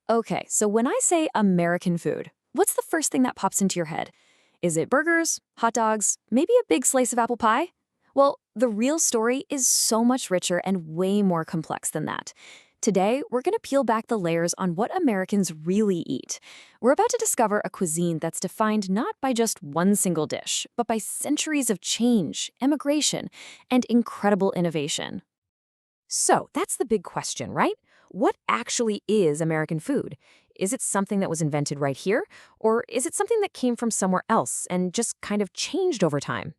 Okay, so when I say American food, what's the first thing that pops into your head? Is it burgers, hot dogs, maybe a big slice of apple pie? Well, the real story is so much richer and way more complex than that. Today, we're going to peel back the layers on what Americans really eat. We're about to discover a cuisine that's defined not by just one single dish, but by centuries of change, emigration, and incredible innovation. So that's the big question, right? What actually is American food? Is it something that was invented right here? Or is it something that came from somewhere else and just kind of changed over time?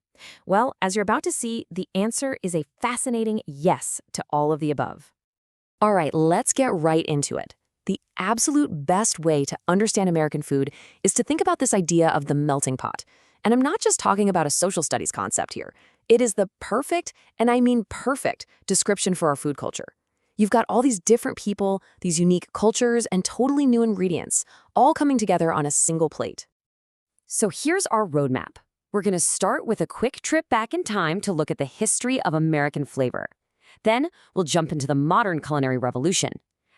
Well, as you're about to see, the answer is a fascinating yes to all of the above. All right, let's get right into it. The absolute best way to understand American food is to think about this idea of the melting pot. And I'm not just talking about a social studies concept here. It is the perfect, and I mean perfect, description for our food culture. You've got all these different people, these unique cultures, and totally new ingredients, all coming together on a single plate. So here's our roadmap. We're going to start with a quick trip back in time to look at the history of American flavor. Then we'll jump into the modern culinary revolution.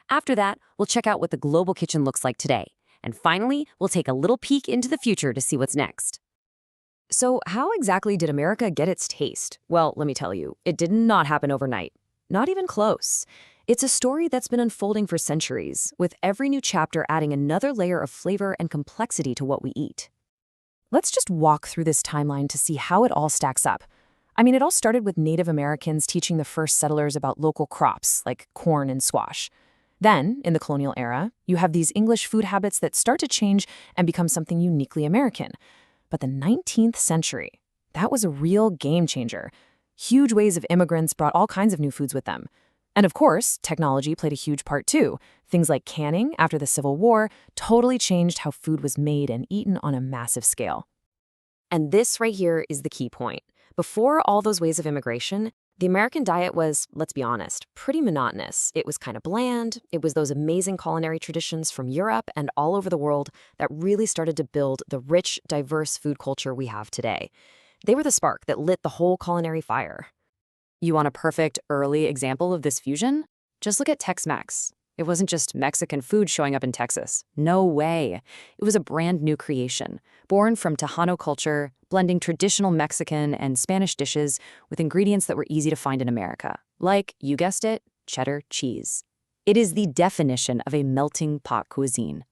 After that, we'll check out what the global kitchen looks like today. And finally, we'll take a little peek into the future to see what's next. So how exactly did America get its taste? Well, let me tell you, it did not happen overnight. Not even close. It's a story that's been unfolding for centuries, with every new chapter adding another layer of flavor and complexity to what we eat. Let's just walk through this timeline to see how it all stacks up. I mean, it all started with Native Americans teaching the first settlers about local crops like corn and squash. Then, in the colonial era, you have these English food habits that start to change and become something uniquely American. But the 19th century, that was a real game changer. Huge waves of immigrants brought all kinds of new foods with them. And of course, technology played a huge part too. Things like canning after the Civil War totally changed how food was made and eaten on a massive scale. And this right here is the key point. Before all those ways of immigration, the American diet was, let's be honest, pretty monotonous. It was kind of bland. It was those amazing culinary traditions from Europe and all over the world that really started to build the rich, diverse food culture we have today. They were the spark that lit the whole culinary fire. You want a perfect early example of this fusion? Just look at Tex-Mex. It wasn't just Mexican food showing up in Texas. No way. It was a brand new creation, born from Tejano culture, blending traditional Mexican and Spanish dishes with ingredients that were easy to find in America, like, you guessed it, cheddar cheese. It is the definition of a melting pot cuisine.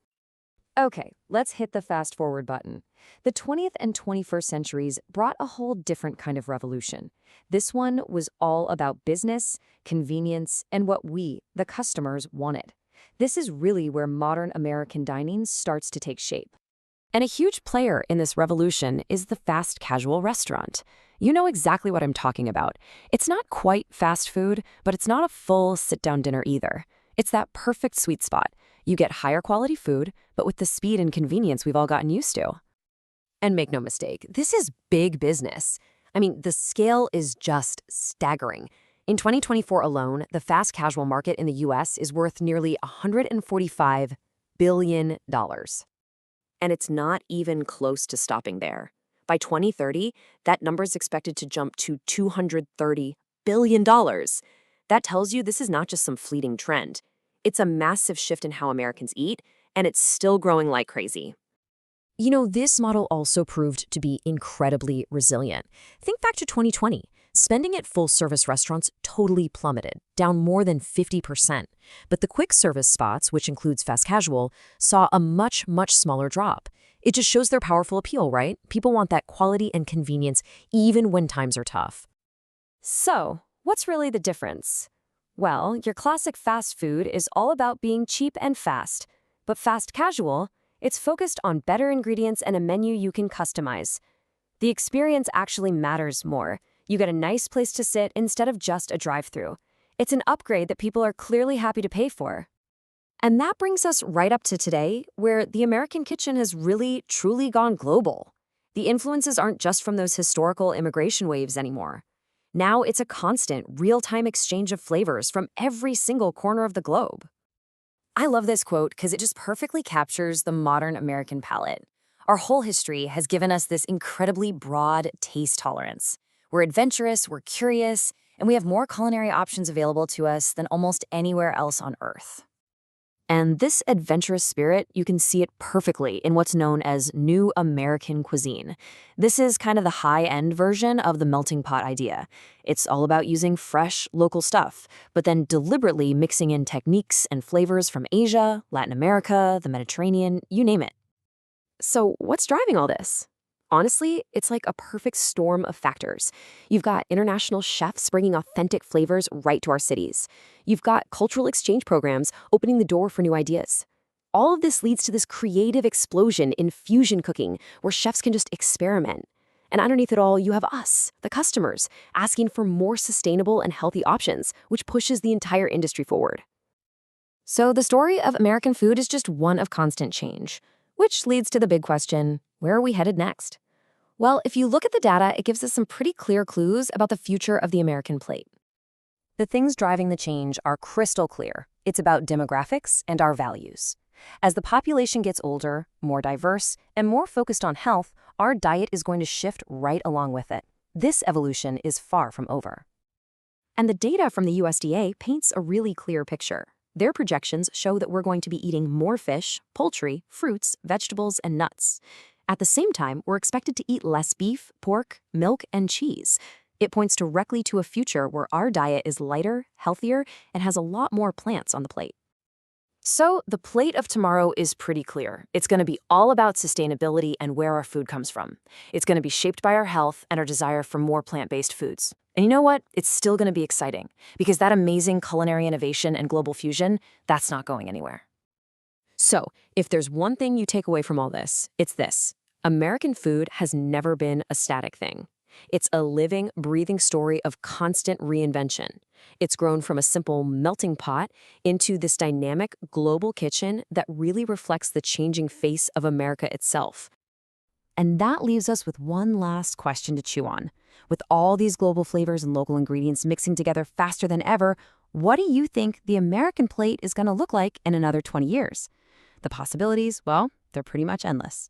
Okay, let's hit the fast forward button. The 20th and 21st centuries brought a whole different kind of revolution. This one was all about business, convenience, and what we, the customers, wanted. This is really where modern American dining starts to take shape. And a huge player in this revolution is the fast casual restaurant. You know exactly what I'm talking about. It's not quite fast food, but it's not a full sit-down dinner either. It's that perfect sweet spot. You get higher quality food, but with the speed and convenience we've all gotten used to. And make no mistake, this is big business. I mean, the scale is just staggering. In 2024 alone, the fast casual market in the US is worth nearly $145 billion. And it's not even close to stopping there. By 2030, that number is expected to jump to $230 billion. That tells you this is not just some fleeting trend. It's a massive shift in how Americans eat, and it's still growing like crazy. You know, this model also proved to be incredibly resilient. Think back to 2020. Spending at full-service restaurants totally plummeted, down more than 50%. But the quick-service spots, which includes fast casual, saw a much, much smaller drop. It just shows their powerful appeal, right? People want that quality and convenience even when times are tough. So, what's really the difference? Well, your classic fast food is all about being cheap and fast. But fast casual, it's focused on better ingredients and a menu you can customize. The experience actually matters more. You get a nice place to sit instead of just a drive-thru. It's an upgrade that people are clearly happy to pay for. And that brings us right up to today, where the American kitchen has really, truly gone global. The influences aren't just from those historical immigration waves anymore. Now it's a constant, real-time exchange of flavors from every single corner of the globe. I love this quote because it just perfectly captures the modern American palate. Our whole history has given us this incredibly broad taste tolerance. We're adventurous, we're curious, and we have more culinary options available to us than almost anywhere else on Earth. And this adventurous spirit, you can see it perfectly in what's known as New American cuisine. This is kind of the high-end version of the melting pot idea. It's all about using fresh, local stuff, but then deliberately mixing in techniques and flavors from Asia, Latin America, the Mediterranean, you name it. So what's driving all this? Honestly, it's like a perfect storm of factors. You've got international chefs bringing authentic flavors right to our cities. You've got cultural exchange programs opening the door for new ideas. All of this leads to this creative explosion in fusion cooking where chefs can just experiment. And underneath it all, you have us, the customers, asking for more sustainable and healthy options, which pushes the entire industry forward. So the story of American food is just one of constant change, which leads to the big question, where are we headed next? Well, if you look at the data, it gives us some pretty clear clues about the future of the American plate. The things driving the change are crystal clear. It's about demographics and our values. As the population gets older, more diverse, and more focused on health, our diet is going to shift right along with it. This evolution is far from over. And the data from the USDA paints a really clear picture. Their projections show that we're going to be eating more fish, poultry, fruits, vegetables, and nuts. At the same time, we're expected to eat less beef, pork, milk, and cheese. It points directly to a future where our diet is lighter, healthier, and has a lot more plants on the plate. So the plate of tomorrow is pretty clear. It's going to be all about sustainability and where our food comes from. It's going to be shaped by our health and our desire for more plant-based foods. And you know what? It's still going to be exciting because that amazing culinary innovation and global fusion, that's not going anywhere. So, if there's one thing you take away from all this, it's this. American food has never been a static thing. It's a living, breathing story of constant reinvention. It's grown from a simple melting pot into this dynamic global kitchen that really reflects the changing face of America itself. And that leaves us with one last question to chew on. With all these global flavors and local ingredients mixing together faster than ever, what do you think the American plate is going to look like in another 20 years? The possibilities, well, they're pretty much endless.